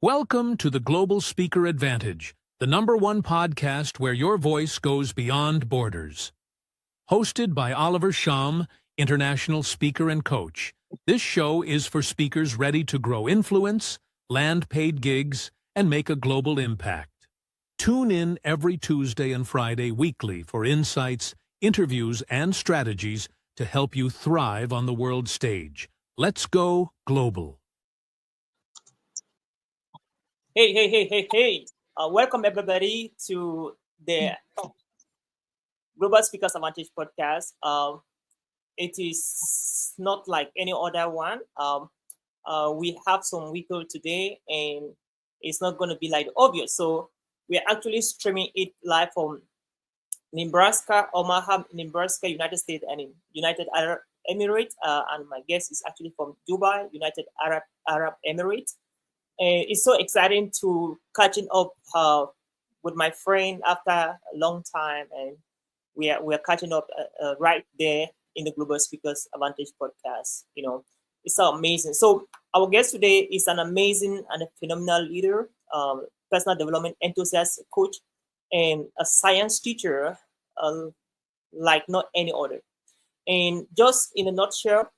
Welcome to the Global Speaker Advantage, the #1 podcast where your voice goes beyond borders. Hosted by Oliver Sham, international speaker and coach, this show is for speakers ready to grow influence, land paid gigs, and make a global impact. Tune in every Tuesday and Friday weekly for insights, interviews, and strategies to help you thrive on the world stage. Let's go global. Hey. Welcome everybody to the Global Speakers Advantage podcast. It is not like any other one. We have some weekend today and it's not going to be like obvious. So we're actually streaming it live from Nebraska, Omaha, Nebraska, United States, and in United Arab Emirates. And my guest is actually from Dubai, United Arab Emirates. And it's so exciting to catching up with my friend after a long time, and we are catching up right there in the Global Speakers Advantage podcast. You know, it's so amazing. So our guest today is an amazing and a phenomenal leader, personal development enthusiast, coach, and a science teacher like not any other. And just in a nutshell,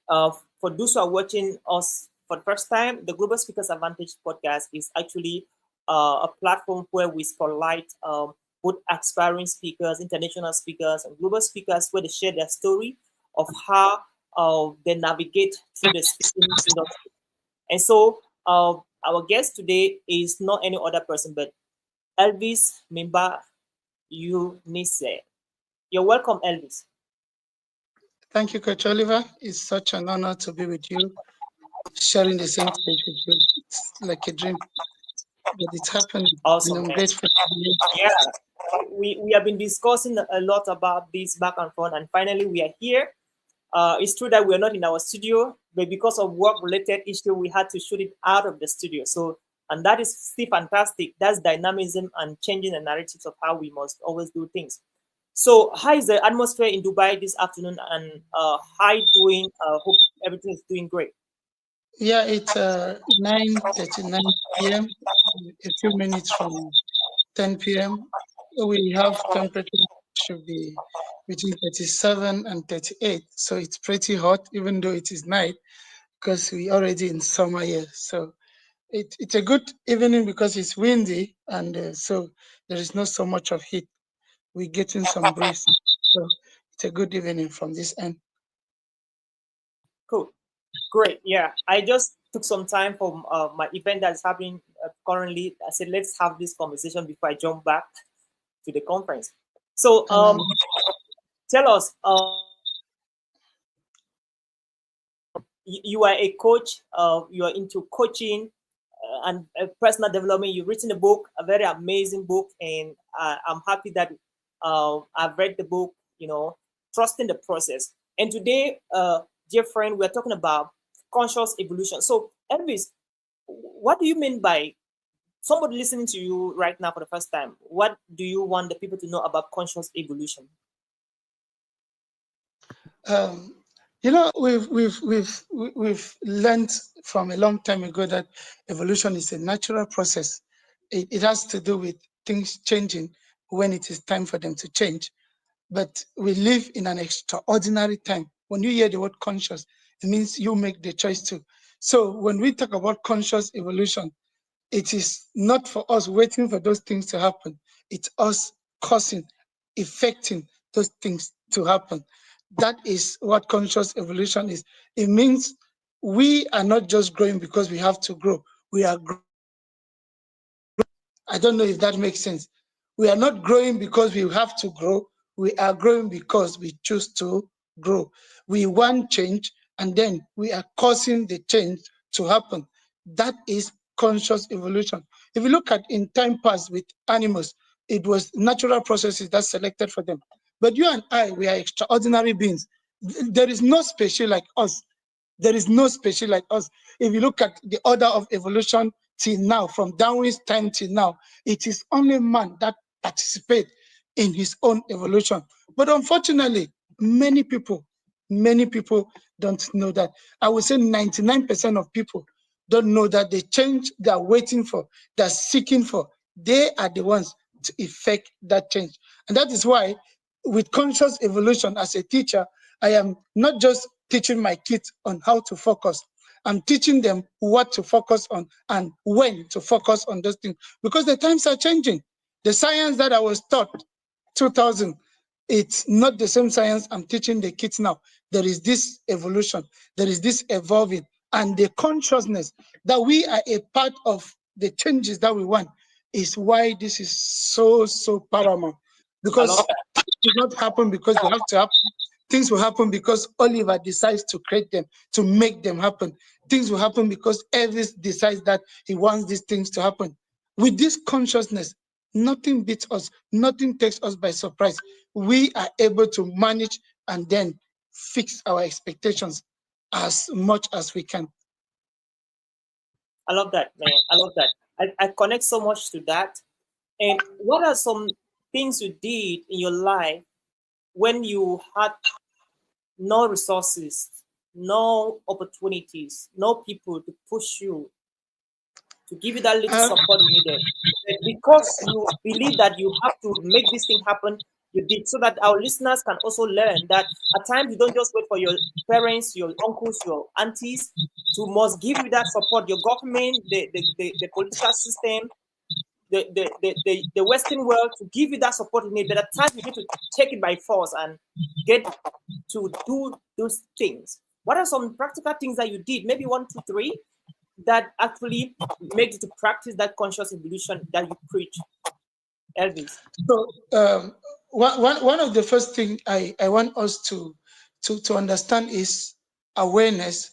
for those who are watching us for the first time, the Global Speakers Advantage podcast is actually a platform where we spotlight both aspiring speakers, international speakers, and global speakers, where they share their story of how they navigate through the speaking industry. And so our guest today is not any other person but Elvis Mimba Unise. You're welcome, Elvis. Thank you, Coach Oliver. It's such an honor to be with you, sharing the same stage with you. It's like a dream, but it's happened. Awesome. And I'm grateful to you. Yeah, we have been discussing a lot about this back and forth, and finally we are here. It's true that we're not in our studio, but because of work-related issue, we had to shoot it out of the studio. So, and that is still fantastic. That's dynamism and changing the narratives of how we must always do things. So, how is the atmosphere in Dubai this afternoon, and how you doing? Hope everything is doing great. Yeah, it's 9:39 p.m., a few minutes from 10 p.m. We have temperature should be between 37 and 38. So it's pretty hot, even though it is night, because we already in summer here. So it's a good evening because it's windy, and so there is not so much of heat. We're getting some breeze. So it's a good evening from this end. Cool. Great. Yeah. I just took some time from my event that's happening currently. I said, let's have this conversation before I jump back to the conference. So tell us, you are a coach, you are into coaching and personal development. You've written a book, a very amazing book, and I'm happy that I've read the book, you know, trusting the process. And today, dear friend, we're talking about conscious evolution. So, Elvis, what do you mean by somebody listening to you right now for the first time? What do you want the people to know about conscious evolution? You know, we've learned from a long time ago that evolution is a natural process. It has to do with things changing when it is time for them to change. But we live in an extraordinary time. When you hear the word conscious, it means you make the choice to. So when we talk about conscious evolution, it is not for us waiting for those things to happen. It's us causing, effecting those things to happen. That is what conscious evolution is. It means we are not just growing because we have to grow. We are growing. I don't know if that makes sense. We are not growing because we have to grow. We are growing because we choose to grow. We want change, and then we are causing the change to happen. That is conscious evolution. If you look at in time past with animals, it was natural processes that selected for them. But you and I, we are extraordinary beings. There is no species like us. There is no species like us. If you look at the order of evolution till now, from Darwin's time till now, it is only man that participates in his own evolution. But unfortunately, many people don't know that. I would say 99% of people don't know that the change they're waiting for, they're seeking for, they are the ones to effect that change. And that is why, with conscious evolution as a teacher, I am not just teaching my kids on how to focus. I'm teaching them what to focus on and when to focus on those things, because the times are changing. The science that I was taught 2000, it's not the same science I'm teaching the kids now. There is this evolution, there is this evolving, and the consciousness that we are a part of the changes that we want is why this is so paramount. Because it will not happen because they have to happen. Things will happen because Oliver decides to create them, to make them happen. Things will happen because Elvis decides that he wants these things to happen. With this consciousness, nothing beats us, nothing takes us by surprise. We are able to manage and then fix our expectations as much as we can. I love that, man. I love that. I connect so much to that. And what are some things you did in your life when you had no resources, no opportunities, no people to push you, to give you that little support you needed? And because you believe that you have to make this thing happen, you did, so that our listeners can also learn that at times you don't just wait for your parents, your uncles, your aunties to must give you that support. Your government, the political system, the Western world to give you that support you need. But at times you need to take it by force and get to do those things. What are some practical things that you did? Maybe 1, 2, 3 that actually made you to practice that conscious evolution that you preach, Elvis? So one of the first thing I want us to understand is awareness.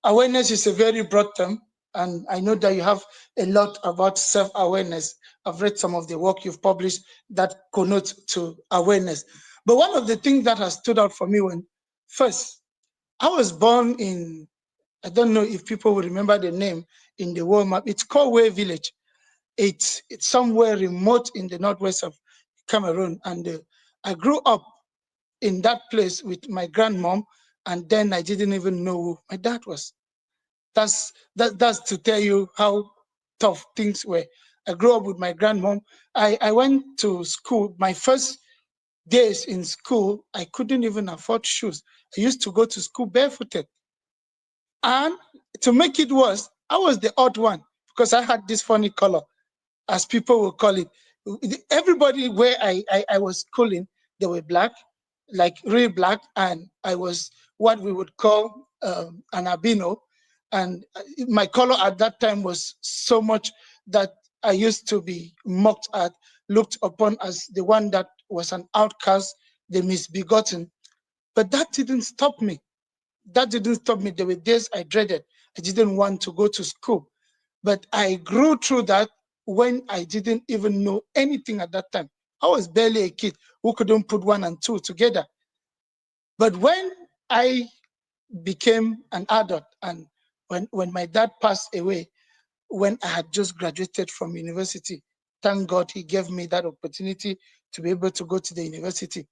Awareness is a very broad term, and I know that you have a lot about self-awareness. I've read some of the work you've published that connotes to awareness. But one of the things that has stood out for me when first, I was born in, I don't know if people will remember the name in the world map. It's called Way Village. It's somewhere remote in the northwest of Cameroon. And I grew up in that place with my grandmom, and then I didn't even know who my dad was. That's to tell you how tough things were. I grew up with my grandmom. I went to school. My first days in school, I couldn't even afford shoes. I used to go to school barefooted. And to make it worse, I was the odd one because I had this funny color, as people will call it. Everybody where I was schooling, they were black, like really black, and I was what we would call an albino. And my color at that time was so much that I used to be mocked at, looked upon as the one that was an outcast, the misbegotten. But that didn't stop me. That didn't stop me. There were days I dreaded. I didn't want to go to school. But I grew through that when I didn't even know anything at that time. I was barely a kid who couldn't put 1 and 2 together. But when I became an adult, and when my dad passed away, when I had just graduated from university, thank God he gave me that opportunity to be able to go to the university.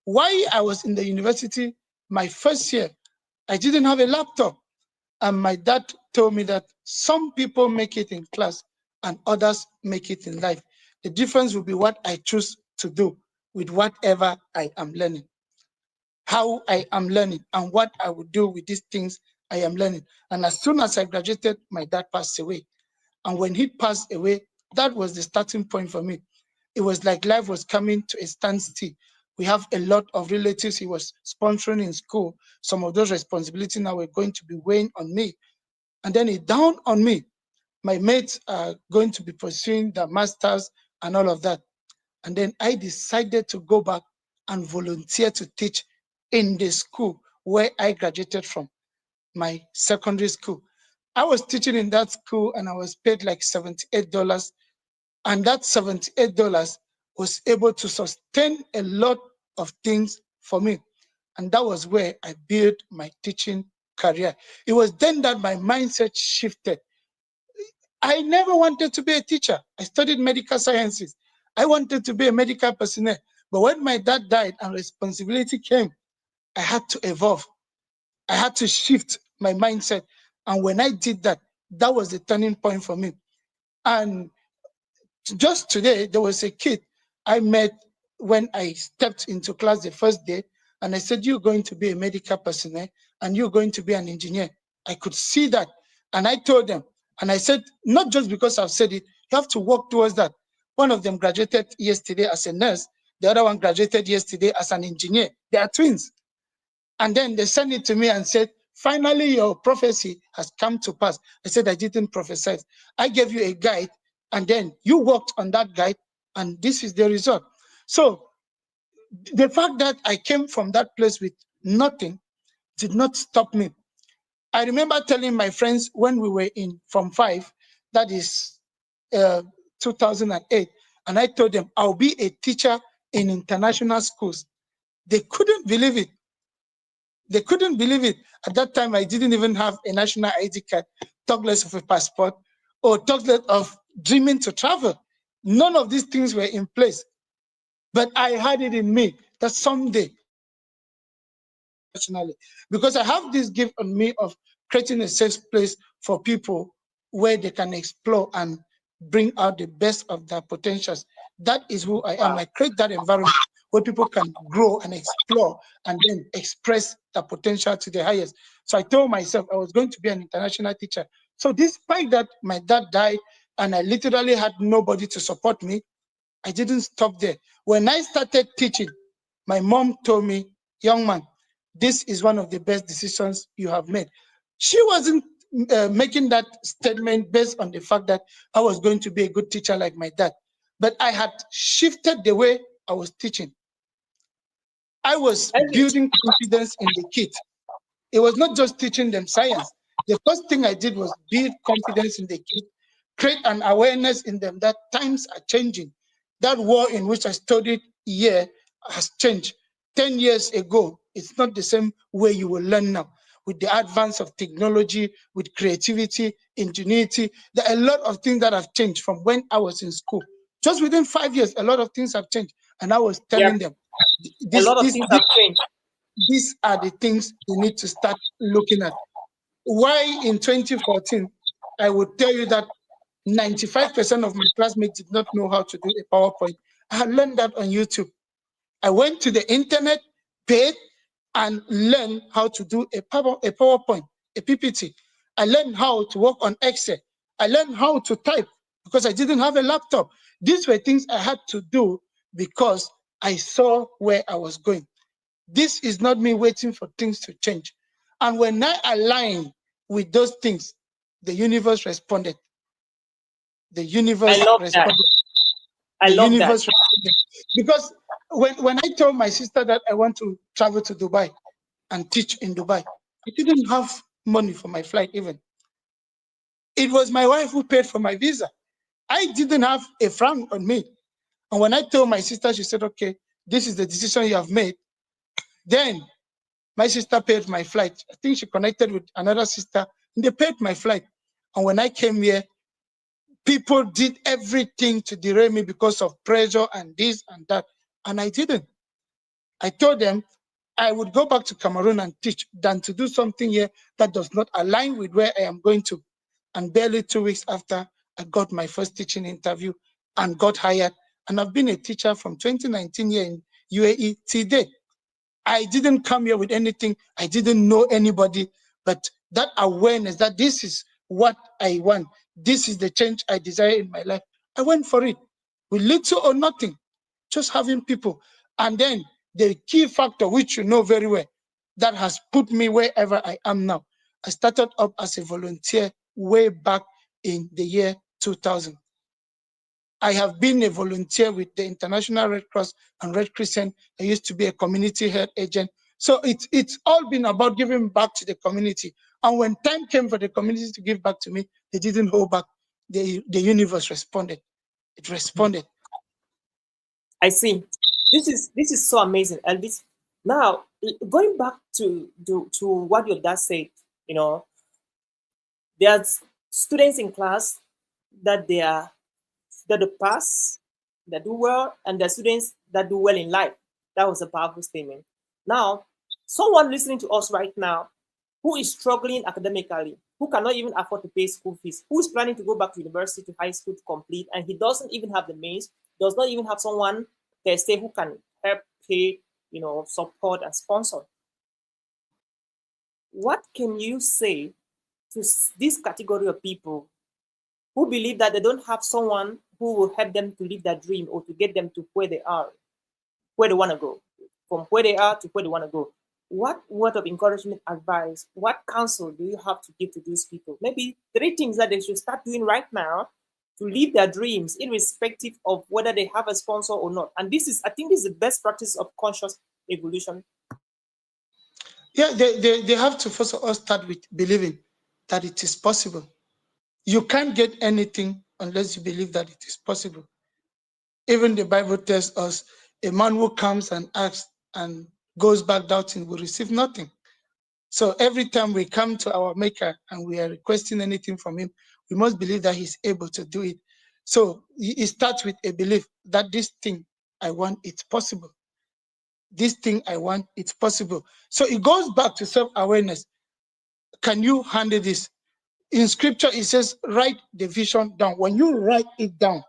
While I was in the university, my first year, I didn't have a laptop. And my dad told me that some people make it in class and others make it in life. The difference will be what I choose to do with whatever I am learning, how I am learning, and what I will do with these things I am learning. And as soon as I graduated, my dad passed away. And when he passed away, that was the starting point for me. It was like life was coming to a standstill. We have a lot of relatives he was sponsoring in school. Some of those responsibilities now were going to be weighing on me. And then it dawned on me, my mates are going to be pursuing their masters and all of that. And then I decided to go back and volunteer to teach in the school where I graduated from, my secondary school. I was teaching in that school and I was paid like $78. And that $78 was able to sustain a lot of things for me. And that was where I built my teaching career. It was then that my mindset shifted. I never wanted to be a teacher. I studied medical sciences. I wanted to be a medical personnel. But when my dad died and responsibility came, I had to evolve. I had to shift my mindset. And when I did that, That was the turning point for me. And just today, there was a kid I met when I stepped into class the first day, and I said, "You're going to be a medical personnel and you're going to be an engineer." I could see that. And I told them, and I said, not just because I've said it, you have to work towards that. One of them graduated yesterday as a nurse, the other one graduated yesterday as an engineer. They are twins. And then they sent it to me and said, "Finally, your prophecy has come to pass." I said, "I didn't prophesy. I gave you a guide, and then you worked on that guide, and this is the result." So the fact that I came from that place with nothing did not stop me. I remember telling my friends when we were in Form 5, that is uh, 2008, and I told them I'll be a teacher in international schools. They couldn't believe it. They couldn't believe it. At that time, I didn't even have a national ID card, talk less of a passport, or talk less of dreaming to travel. None of these things were in place. But I had it in me that someday, because I have this gift on me of creating a safe place for people where they can explore and bring out the best of their potentials. That is who I am. I create that environment where people can grow and explore and then express their potential to the highest. So I told myself I was going to be an international teacher. So despite that, my dad died and I literally had nobody to support me. I didn't stop there. When I started teaching, my mom told me, "Young man, this is one of the best decisions you have made." She wasn't making that statement based on the fact that I was going to be a good teacher like my dad, but I had shifted the way I was teaching. I was Elvis, building confidence in the kids. It was not just teaching them science. The first thing I did was build confidence in the kids, create an awareness in them that times are changing. That war in which I studied here has changed. 10 years ago, it's not the same way you will learn now. With the advance of technology, with creativity, ingenuity, there are a lot of things that have changed from when I was in school. Just within 5 years, a lot of things have changed. And I was yeah, telling them, a this, lot of this, things this have changed. these are the things you need to start looking at. Why in 2014, I would tell you that 95% of my classmates did not know how to do a PowerPoint. I had learned that on YouTube. I went to the internet, paid, and learned how to do a PowerPoint, a PPT. I learned how to work on Excel. I learned how to type because I didn't have a laptop. These were things I had to do because I saw where I was going. This is not me waiting for things to change. And when I aligned with those things, the universe responded. The I universe love that. responded. I The love that. universe responded. Because when I told my sister that I want to travel to Dubai and teach in Dubai, I didn't have money for my flight even. It was my wife who paid for my visa. I didn't have a franc on me. And when I told my sister, she said, "Okay, this is the decision you have made." Then my sister paid my flight. I think she connected with another sister and they paid my flight. And when I came here, people did everything to derail me because of pressure and this and that. And I didn't. I told them I would go back to Cameroon and teach than to do something here that does not align with where I am going to. And barely 2 weeks after, I got my first teaching interview and got hired. And I've been a teacher from 2019 here in UAE till date. I didn't come here with anything. I didn't know anybody, but that awareness that this is what I want, this is the change I desire in my life, I went for it with little or nothing, just having people. And then the key factor, which you know very well, that has put me wherever I am now. I started up as a volunteer way back in the year 2000. I have been a volunteer with the International Red Cross and Red Crescent. I used to be a community health agent. So it's all been about giving back to the community. And when time came for the community to give back to me, they didn't hold back. The universe responded. It responded. I see. This is so amazing, Elvis. Now, going back to what your dad said, you know, there's students in class that that they pass, that do well, and there are students that do well in life. That was a powerful statement. Now, someone listening to us right now who is struggling academically, who cannot even afford to pay school fees, who's planning to go back to university, to high school to complete, and he doesn't even have the means, does not even have someone per se who can help pay, support and sponsor. What can you say to this category of people who believe that they don't have someone who will help them to live their dream or to get them to where they are, where they want to go, from where they are to where they want to go? What word of encouragement, advice, what counsel do you have to give to these people? Maybe 3 things that they should start doing right now to live their dreams, irrespective of whether they have a sponsor or not. And I think this is the best practice of conscious evolution. Yeah, they have to first of all start with believing that it is possible. You can't get anything unless you believe that it is possible. Even the Bible tells us a man who comes and asks and goes back doubting will receive nothing. So every time we come to our maker and we are requesting anything from him, we must believe that he's able to do it. So it starts with a belief that this thing I want, it's possible. This thing I want, it's possible. So it goes back to self-awareness. Can you handle this? In scripture, it says, write the vision down. When you write it down,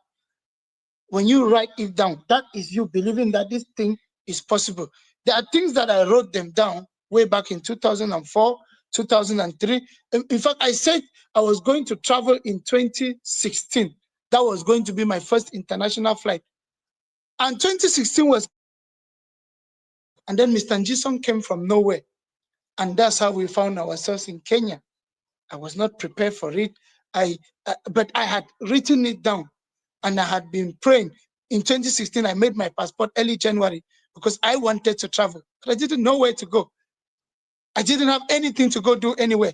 that is you believing that this thing is possible. There are things that I wrote them down way back in 2004, 2003. In fact, I said I was going to travel in 2016. That was going to be my first international flight. And 2016 was, and then Mr. Njison came from nowhere. And that's how we found ourselves in Kenya. I was not prepared for it. But I had written it down and I had been praying. In 2016, I made my passport early January because I wanted to travel, but I didn't know where to go. I didn't have anything to go do anywhere.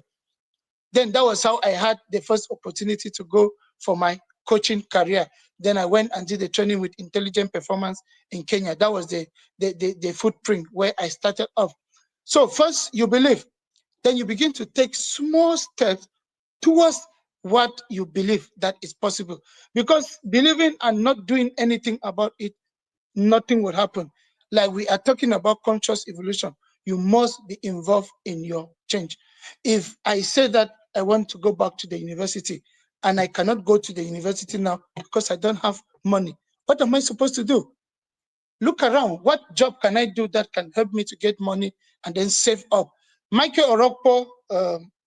Then that was how I had the first opportunity to go for my coaching career. Then I went and did the training with Intelligent Performance in Kenya. That was the footprint where I started off. So first you believe, then you begin to take small steps towards what you believe that is possible. Because believing and not doing anything about it, nothing will happen. Like we are talking about conscious evolution, you must be involved in your change. If I say that I want to go back to the university and I cannot go to the university now because I don't have money, what am I supposed to do? Look around. What job can I do that can help me to get money and then save up? Michael Orokpo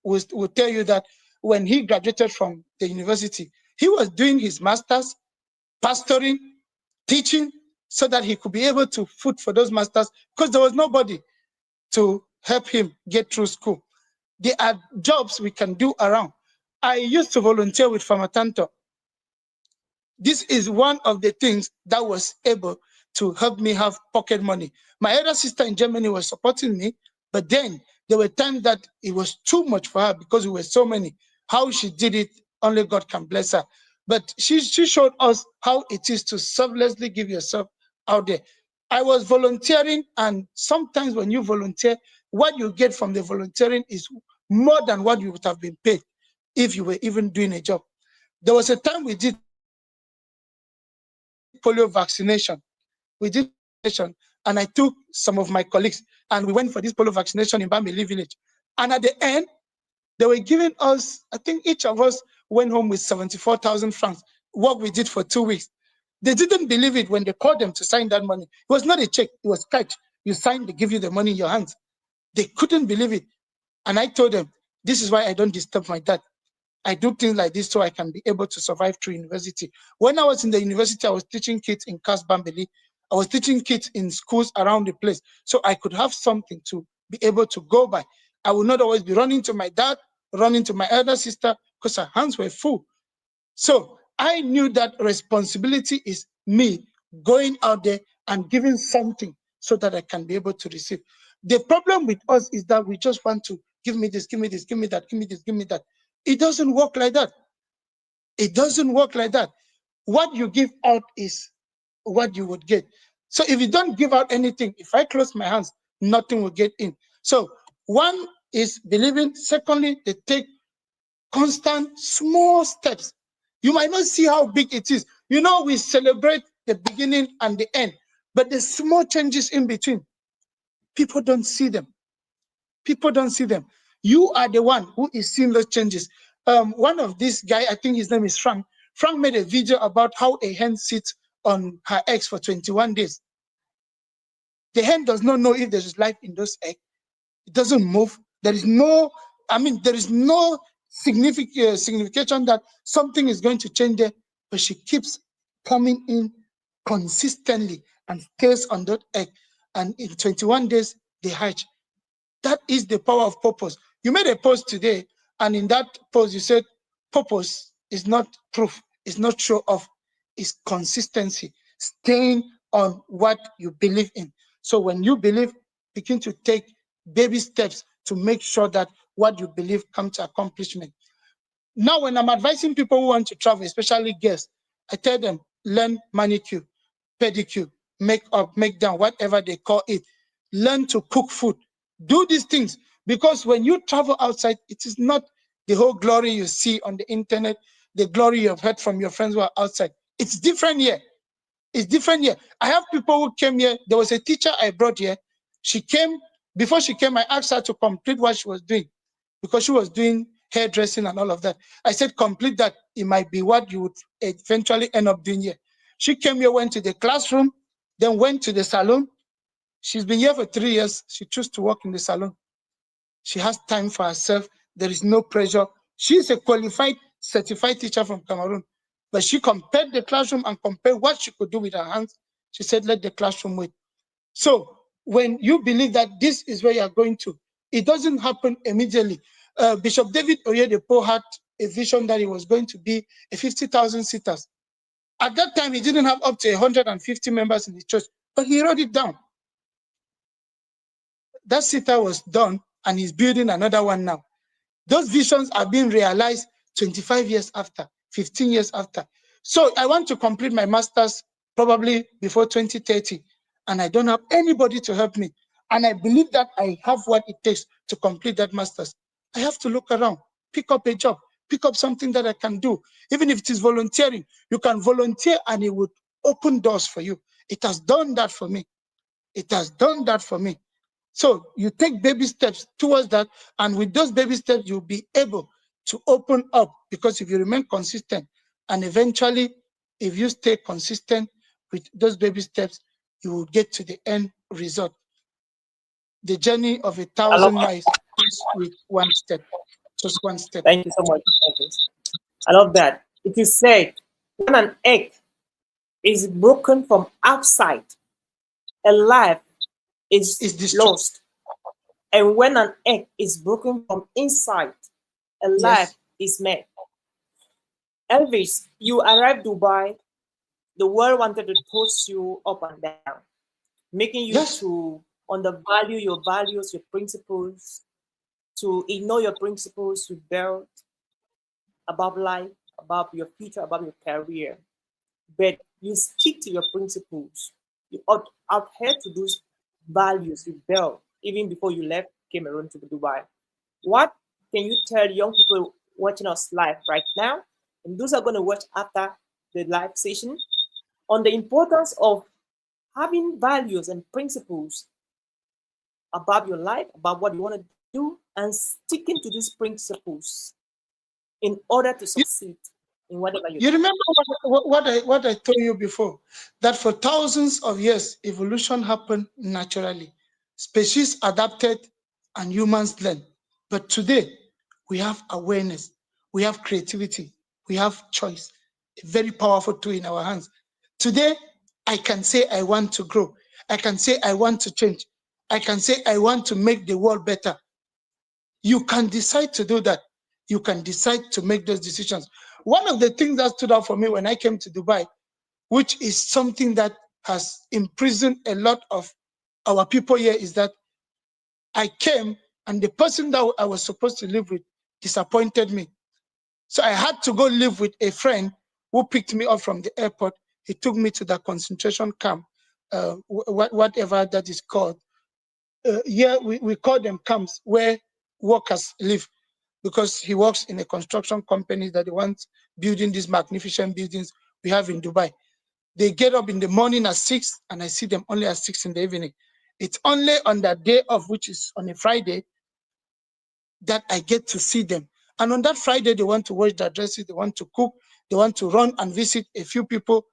will tell you that when he graduated from the university, he was doing his master's, pastoring, teaching, so that he could be able to foot for those masters because there was nobody to help him get through school. There are jobs we can do around. I used to volunteer with Famatanto. This is one of the things that was able to help me have pocket money. My elder sister in Germany was supporting me, but then there were times that it was too much for her because we were so many. How she did it, only God can bless her. But she showed us how it is to selflessly give yourself out there. I was volunteering, and sometimes when you volunteer, what you get from the volunteering is more than what you would have been paid if you were even doing a job. There was a time we did polio vaccination. We did vaccination, and I took some of my colleagues, and we went for this polio vaccination in Bambili village. And at the end, they were giving us, I think each of us went home with 74,000 francs, what we did for 2 weeks. They didn't believe it when they called them to sign that money. It was not a check, it was cash. You sign, they give you the money in your hands. They couldn't believe it. And I told them, this is why I don't disturb my dad. I do things like this so I can be able to survive through university. When I was in the university, I was teaching kids in Kas Bambili. I was teaching kids in schools around the place, so I could have something to be able to go by. I would not always be running to my dad, running to my elder sister, because her hands were full. So I knew that responsibility is me going out there and giving something so that I can be able to receive. The problem with us is that we just want to give me this, give me this, give me that, give me this, give me that. It doesn't work like that. It doesn't work like that. What you give out is what you would get. So if you don't give out anything, if I close my hands, nothing will get in. So one is believing. Secondly, they take constant small steps. You might not see how big it is. You know, we celebrate the beginning and the end, but the small changes in between, people don't see them. People don't see them. You are the one who is seeing those changes. One of these guy, I think his name is Frank. Frank made a video about how a hen sits on her eggs for 21 days. The hen does not know if there is life in those eggs. It doesn't move. There is no, there is no signification that something is going to change there, but she keeps coming in consistently and stays on that egg. And in 21 days, they hatch. That is the power of purpose. You made a post today, and in that post, you said purpose is not proof, it's not show off, it's consistency, staying on what you believe in. So when you believe, begin to take baby steps to make sure that what you believe comes to accomplishment. Now, when I'm advising people who want to travel, especially guests, I tell them, learn manicure, pedicure, make up, make down, whatever they call it. Learn to cook food. Do these things, because when you travel outside, it is not the whole glory you see on the internet, the glory you've heard from your friends who are outside. It's different here. It's different here. I have people who came here. There was a teacher I brought here. She came, before she came, I asked her to complete what she was doing, because she was doing hairdressing and all of that. I said, complete that. It might be what you would eventually end up doing here. She came here, went to the classroom, then went to the salon. She's been here for 3 years. She chose to work in the salon. She has time for herself. There is no pressure. She's a qualified, certified teacher from Cameroon. But she compared the classroom and compared what she could do with her hands. She said, let the classroom wait. So when you believe that this is where you're going to, it doesn't happen immediately. Bishop David Oyedepo had a vision that it was going to be a 50,000 seaters. At that time, he didn't have up to 150 members in the church, but he wrote it down. That seater was done, and he's building another one now. Those visions are being realized 25 years after, 15 years after. So I want to complete my master's probably before 2030, and I don't have anybody to help me. And I believe that I have what it takes to complete that master's. I have to look around, pick up a job, pick up something that I can do. Even if it is volunteering, you can volunteer and it would open doors for you. It has done that for me. It has done that for me. So you take baby steps towards that, and with those baby steps, you'll be able to open up, because if you remain consistent, and eventually, if you stay consistent with those baby steps, you will get to the end result. The journey of 1,000 miles is with one step, just one step. Thank you so much. I love that. It is said, when an egg is broken from outside, a life is lost. And when an egg is broken from inside, a life is made. Elvis, you arrived Dubai. The world wanted to toss you up and down, making you to undervalue your values, your principles, to ignore your principles, to build about life, about your future, about your career. But you stick to your principles. You adhere to those values you built even before you left Cameroon to Dubai. What can you tell young people watching us live right now, and those are going to watch after the live session, on the importance of having values and principles about your life, about what you want to do, and sticking to these principles in order to succeed in whatever you do? You remember what I told you before, that for thousands of years, evolution happened naturally. Species adapted and humans learned. But today, we have awareness, we have creativity, we have choice, a very powerful tool in our hands. Today, I can say I want to grow. I can say I want to change. I can say I want to make the world better. You can decide to do that. You can decide to make those decisions. One of the things that stood out for me when I came to Dubai, which is something that has imprisoned a lot of our people here, is that I came and the person that I was supposed to live with disappointed me. So I had to go live with a friend who picked me up from the airport. He took me to the concentration camp, whatever that is called. Here we call them camps where workers live, because he works in a construction company that they want building these magnificent buildings we have in Dubai. They get up in the morning at 6 and I see them only at 6 in the evening. It's only on that day off, which is on a Friday, that I get to see them. And on that Friday, they want to wash their dresses, they want to cook, they want to run and visit a few people.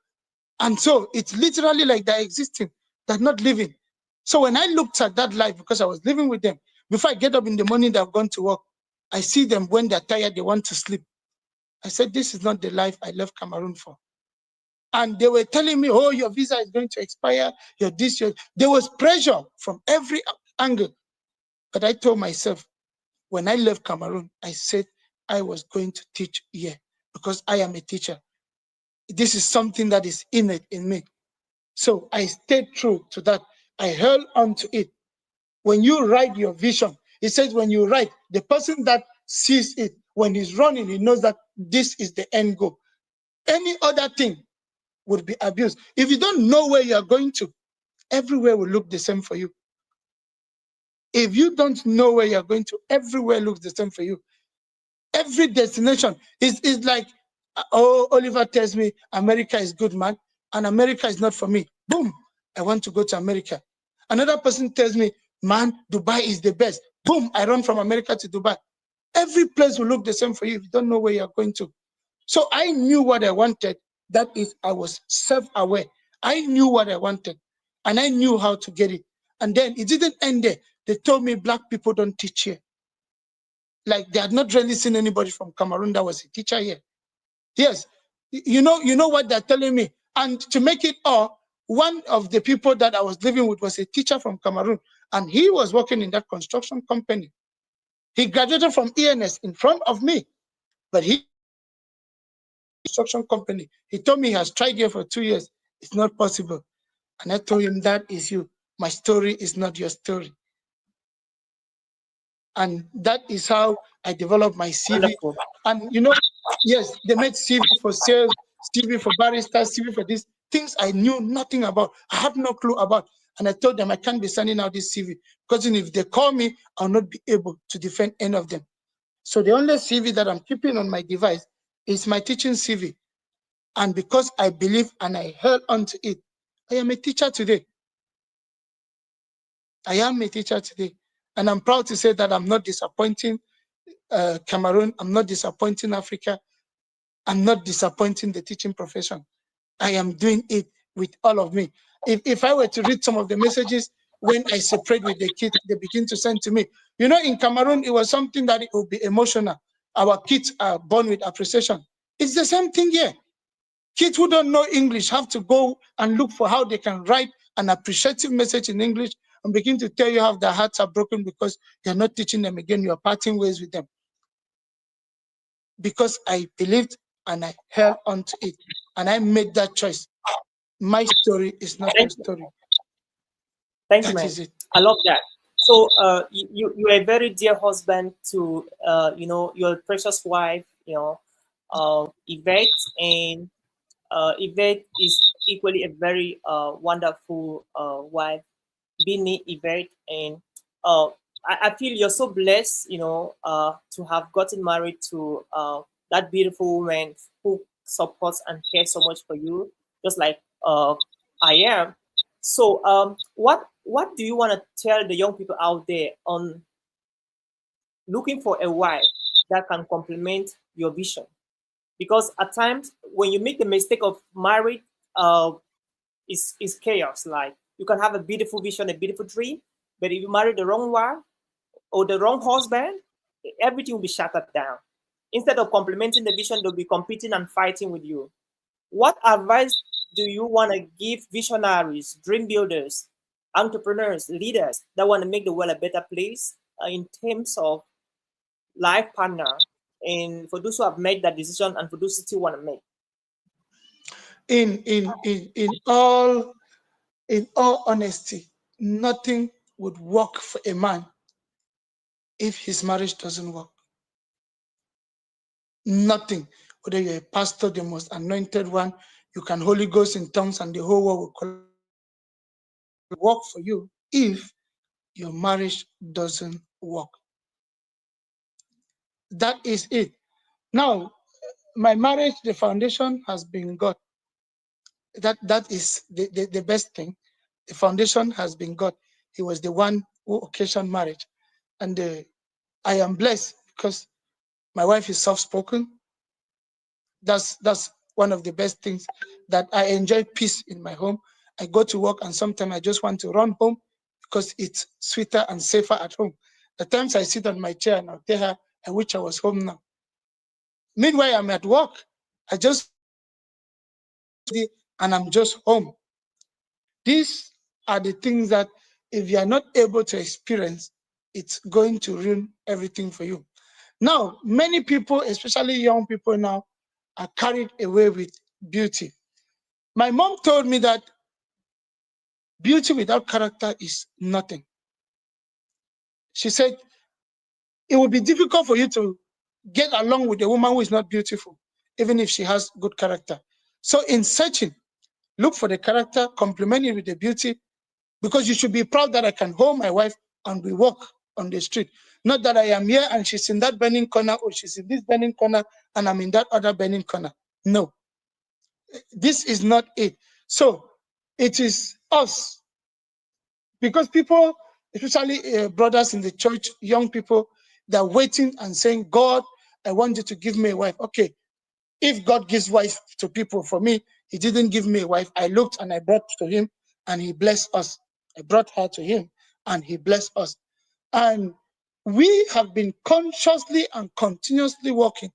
And so it's literally like they're existing, they're not living. So when I looked at that life, because I was living with them, before I get up in the morning, they've gone to work. I see them when they're tired, they want to sleep. I said, this is not the life I left Cameroon for. And they were telling me, oh, your visa is going to expire, you're this, you're... There was pressure from every angle. But I told myself, when I left Cameroon, I said I was going to teach here because I am a teacher. This is something that is innate in me. So I stayed true to that. I held on to it. When you write your vision, it says when you write, the person that sees it, when he's running, he knows that this is the end goal. Any other thing would be abused. If you don't know where you are going to, everywhere will look the same for you. If you don't know where you're going to, everywhere looks the same for you. Every destination is like, oh, Oliver tells me America is good, man, and America is not for me. Boom, I want to go to America. Another person tells me, man, Dubai is the best. Boom, I run from America to Dubai. Every place will look the same for you if you don't know where you're going to. So I knew what I wanted. That is, I was self-aware. I knew what I wanted, and I knew how to get it. And then it didn't end there. They told me black people don't teach here. Like they had not really seen anybody from Cameroon that was a teacher here. Yes, you know what they're telling me. And to make it all, one of the people that I was living with was a teacher from Cameroon, and he was working in that construction company. He graduated from ENS in front of me, but he construction company. He told me he has tried here for 2 years. It's not possible. And I told him, that is you. My story is not your story. And that is how I developed my CV. Wonderful. And yes, they made CV for sales, CV for baristas, CV for this, things I knew nothing about. I had no clue about. And I told them I can't be sending out this CV because if they call me, I'll not be able to defend any of them. So the only CV that I'm keeping on my device is my teaching CV. And because I believe and I held on to it, I am a teacher today. I am a teacher today. And I'm proud to say that I'm not disappointing Cameroon. I'm not disappointing Africa. I'm not disappointing the teaching profession. I am doing it with all of me. If I were to read some of the messages when I separate with the kids, they begin to send to me. In Cameroon, it was something that it would be emotional. Our kids are born with appreciation. It's the same thing here. Kids who don't know English have to go and look for how they can write an appreciative message in English and begin to tell you how their hearts are broken because you're not teaching them again, you're parting ways with them. Because I believed and I held on to it and I made that choice. My story is not your story. Thank you, That man. is it. I love that. So you're a very dear husband to your precious wife, Yvette, and Yvette is equally a very wonderful wife, Bini, Yvette, and I feel you're so blessed, to have gotten married to that beautiful woman who supports and cares so much for you, just like I am. So, what do you want to tell the young people out there on looking for a wife that can complement your vision? Because at times when you make the mistake of marriage, is chaos. Like you can have a beautiful vision, a beautiful dream, but if you marry the wrong wife or the wrong husband, everything will be shattered down. Instead of complementing the vision, they'll be competing and fighting with you. What advice do you want to give visionaries, dream builders, entrepreneurs, leaders that want to make the world a better place in terms of life partner, and for those who have made that decision and for those who still want to make? In all honesty, nothing would work for a man if his marriage doesn't work. Nothing. Whether you're a pastor, the most anointed one, you can Holy Ghost in tongues and the whole world will work for you if your marriage doesn't work. That is it. Now, my marriage, the foundation has been God. That is the best thing. The foundation has been God. He was the one who occasioned marriage. And I am blessed because my wife is soft-spoken. That's one of the best things, that I enjoy peace in my home. I go to work and sometimes I just want to run home because it's sweeter and safer at home. The times I sit on my chair and I'll tell her, I wish I was home now. Meanwhile, I'm at work. I just and I'm just home. These are the things that if you are not able to experience, it's going to ruin everything for you. Now, many people, especially young people now, are carried away with beauty. My mom told me that beauty without character is nothing. She said it will be difficult for you to get along with a woman who is not beautiful, even if she has good character. So in searching, look for the character, complement it with the beauty, because you should be proud that I can hold my wife and we walk on the street. Not that I am here and she's in that burning corner, or she's in this burning corner and I'm in that other burning corner. No, this is not it. So it is us, because people, especially brothers in the church, young people, they're waiting and saying, God, I want you to give me a wife. Okay, if God gives wife to people, for me, he didn't give me a wife. I looked and I brought to him and he blessed us. I brought her to him and he blessed us. And we have been consciously and continuously working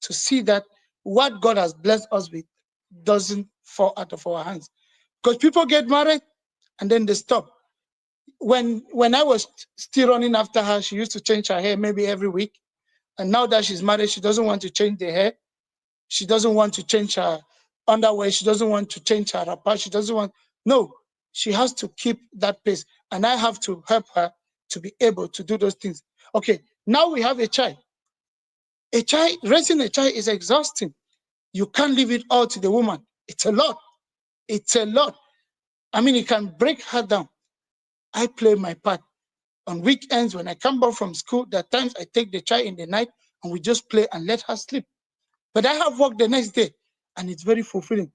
to see that what God has blessed us with doesn't fall out of our hands. Because people get married and then they stop. When I was still running after her, she used to change her hair maybe every week. And now that she's married, she doesn't want to change the hair. She doesn't want to change her underwear. She doesn't want to change her wrapper. She doesn't want, no, she has to keep that pace. And I have to help her to be able to do those things. Okay, now we have a child. Raising a child is exhausting. You can't leave it all to the woman. It's a lot. It's a lot. I mean, it can break her down. I play my part. On weekends, when I come back from school, there are times I take the child in the night and we just play and let her sleep. But I have work the next day and it's very fulfilling.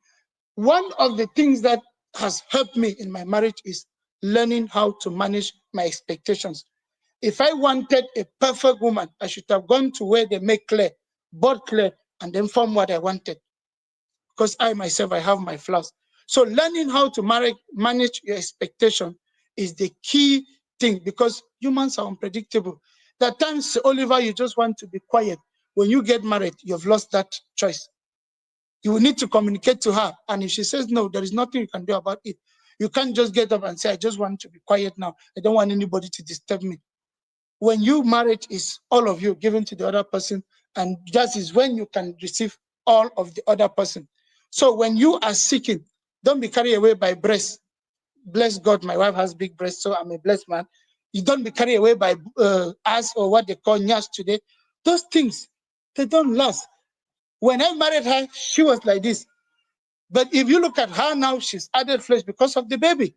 One of the things that has helped me in my marriage is learning how to manage my expectations. If I wanted a perfect woman, I should have gone to where they make clay, bought clay, and then form what I wanted. Because I myself, I have my flaws. So learning how to manage your expectation is the key thing, because humans are unpredictable. There are times, Oliver, you just want to be quiet. When you get married, you've lost that choice. You will need to communicate to her. And if she says no, there is nothing you can do about it. You can't just get up and say, I just want to be quiet now. I don't want anybody to disturb me. When you marriage is all of you given to the other person, and that is when you can receive all of the other person. So when you are seeking, don't be carried away by breasts. Bless God, my wife has big breasts, so I'm a blessed man. You don't be carried away by ass, or what they call nyash today. Those things, they don't last. When I married her, she was like this. But if you look at her now, she's added flesh because of the baby.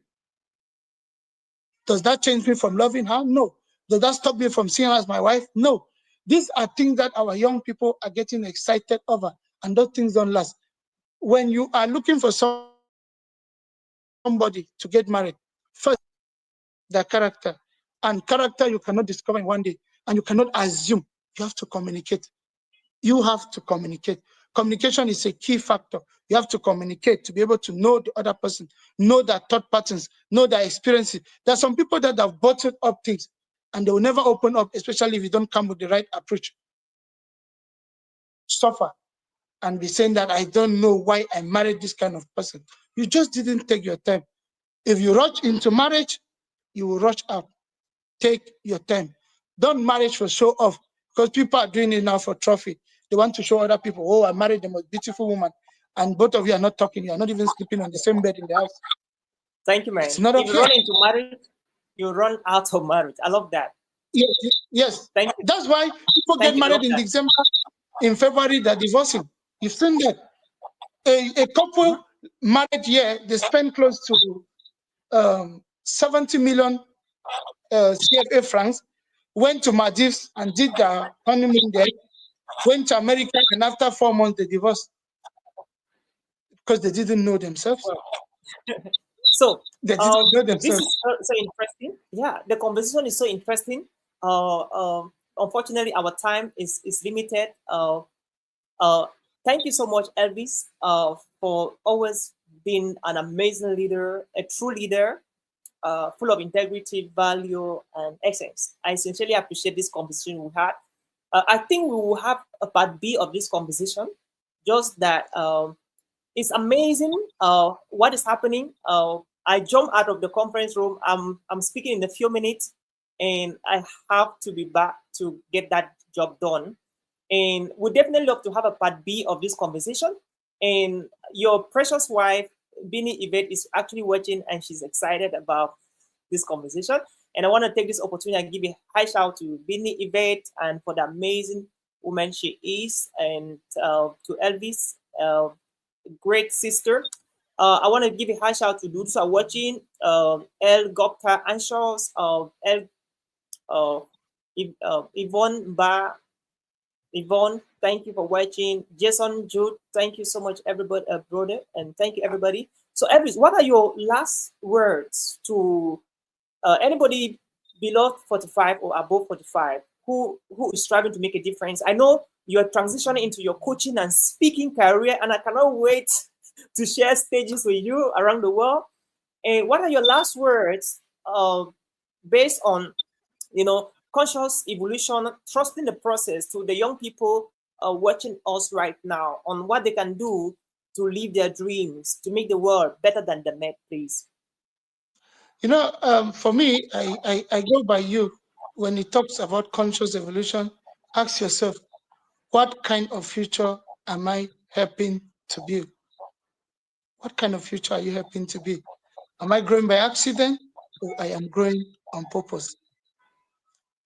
Does that change me from loving her? No. Does that stop me from seeing her as my wife? No. These are things that our young people are getting excited over, and those things don't last. When you are looking for somebody to get married, first, their character. And character you cannot discover in one day, and you cannot assume. You have to communicate. You have to communicate. Communication is a key factor. You have to communicate to be able to know the other person, know their thought patterns, know their experiences. There are some people that have bottled up things and they will never open up, especially if you don't come with the right approach. Suffer and be saying that I don't know why I married this kind of person. You just didn't take your time. If you rush into marriage, you will rush out. Take your time. Don't marry for show off, because people are doing it now for trophy. They want to show other people, oh, I married the most beautiful woman, and both of you are not talking. You are not even sleeping on the same bed in the house. Thank you, man. It's not if you okay. run into marriage, you run out of marriage. I love that. Yes. Thank you. That's why people get married in December. In February, they're divorcing. You've seen that. A couple married here, they spend close to 70 million CFA francs, went to Maldives and did their honeymoon there, went to America, and after 4 months, they divorced because they didn't know themselves. So They didn't know this themselves. is so interesting. Yeah, the conversation is so interesting. unfortunately, our time is limited. Thank you so much, Elvis, for always being an amazing leader, a true leader, full of integrity, value, and excellence. I sincerely appreciate this conversation we had. I think we will have a part B of this conversation. Just that it's amazing what is happening. I jumped out of the conference room. I'm speaking in a few minutes, and I have to be back to get that job done. And we definitely love to have a part B of this conversation. And your precious wife, Bini Yvette, is actually watching, and she's excited about this conversation. And I want to take this opportunity and give a high shout to Bini Yvette and for the amazing woman she is, and to Elvis, great sister. I want to give a high shout to those who are watching, El Gopta Anshos, Yvonne Ba, Yvonne, thank you for watching. Jason, Jude, thank you so much, everybody, brother, and thank you, everybody. So, Elvis, what are your last words to anybody below 45 or above 45 who is striving to make a difference? I know you're transitioning into your coaching and speaking career, and I cannot wait to share stages with you around the world. And what are your last words based on, conscious evolution, trusting the process, to the young people watching us right now on what they can do to live their dreams, to make the world better than the met, please? For me, I go by you. When it talks about conscious evolution, ask yourself, what kind of future am I helping to build? What kind of future are you helping to build? Am I growing by accident, or I am growing on purpose?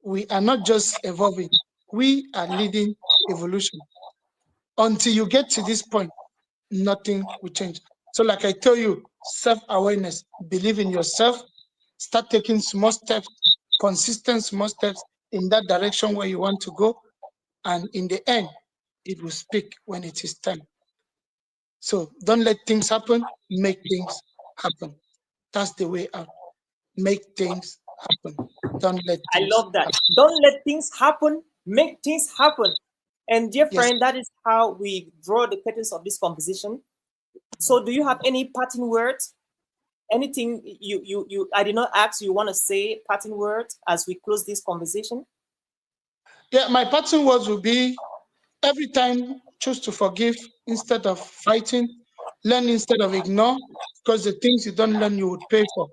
We are not just evolving, we are leading evolution. Until you get to this point, nothing will change. So like I tell you, self-awareness, believe in yourself, start taking small steps, consistent small steps in that direction where you want to go. And in the end, it will speak when it is time. So don't let things happen, make things happen. That's the way out. Make things happen. Don't let I things love that. happen. Don't let things happen, make things happen. And dear Yes. friend, that is how we draw the curtains of this conversation. So do you have any parting words? Anything you I did not ask you want to say parting words as we close this conversation? Yeah, my parting words will be, every time choose to forgive instead of fighting, learn instead of ignore, because the things you don't learn you would pay for.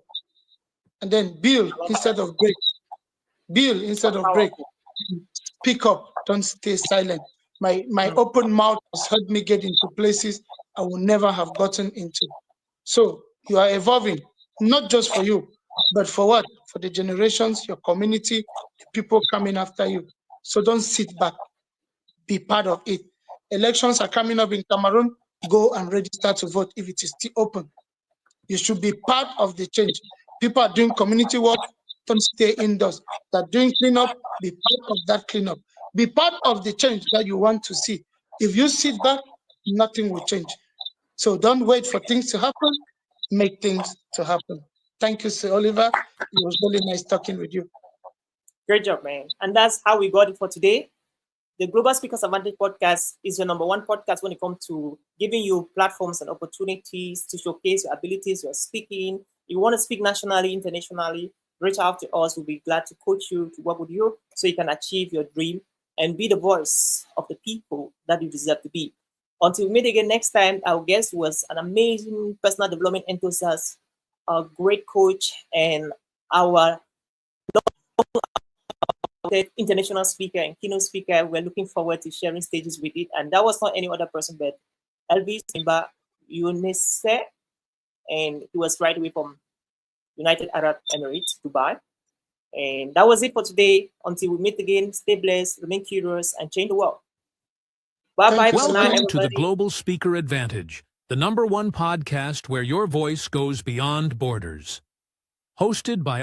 And then build instead of break. Build instead of break. Powerful. Speak up, don't stay silent. My open mouth has helped me get into places I would never have gotten into. So you are evolving, not just for you, but for what? For the generations, your community, the people coming after you. So don't sit back, be part of it. Elections are coming up in Cameroon, go and register to vote if it is still open. You should be part of the change. People are doing community work, don't stay indoors. They're doing cleanup, be part of that cleanup. Be part of the change that you want to see. If you sit back, nothing will change. So don't wait for things to happen, make things to happen. Thank you, Sir Oliver. It was really nice talking with you. Great job, man. And that's how we got it for today. The Global Speakers Advantage podcast is your number one podcast when it comes to giving you platforms and opportunities to showcase your abilities, your speaking. You want to speak nationally, internationally, reach out to us. We'll be glad to coach you, to work with you so you can achieve your dream and be the voice of the people that you deserve to be. Until we meet again next time, our guest was an amazing personal development enthusiast, a great coach, and our international speaker and keynote speaker. We're looking forward to sharing stages with it. And that was not any other person but Elvis Imba Yunese, and he was right away from United Arab Emirates, Dubai. And that was it for today. Until we meet again, stay blessed, remain curious, and change the world. Bye-bye for now, Welcome to the everybody. Global Speaker Advantage, the #1 podcast where your voice goes beyond borders. Hosted by